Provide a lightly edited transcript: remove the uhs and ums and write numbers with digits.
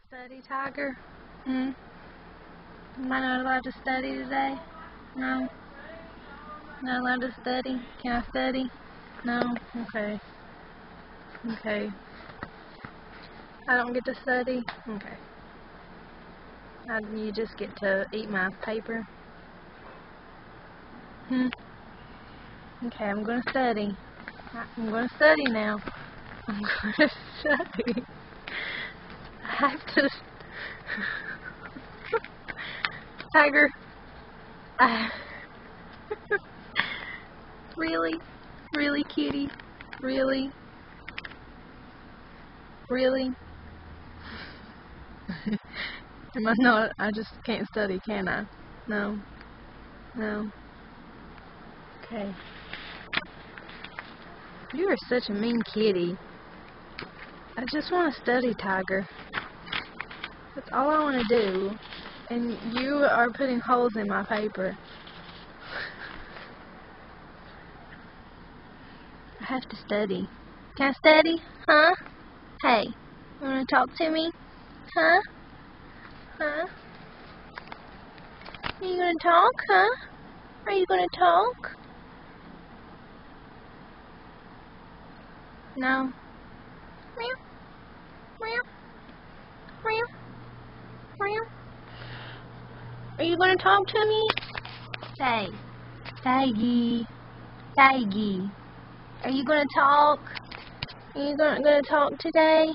Study, Tiger? Hmm? Am I not allowed to study today? No? Not allowed to study? Can I study? No? Okay. Okay. I don't get to study? Okay. You just get to eat my paper? Hmm? Okay, I'm going to study. I'm going to study now. I'm going to study. I have to... Tiger. Really? Really, kitty? Really? Really? Am I not? I just can't study, can I? No. No. Okay. You are such a mean kitty. I just want to study, Tiger. That's all I want to do. And you are putting holes in my paper. I have to study. Can I study? Huh? Hey, you want to talk to me? Huh? Huh? Are you going to talk, huh? Are you going to talk? No. Meow. Meow. Meow. Meow. Are you going to talk to me? Say. Tiggy. Tiggy. Are you going to talk? Are you going to talk today?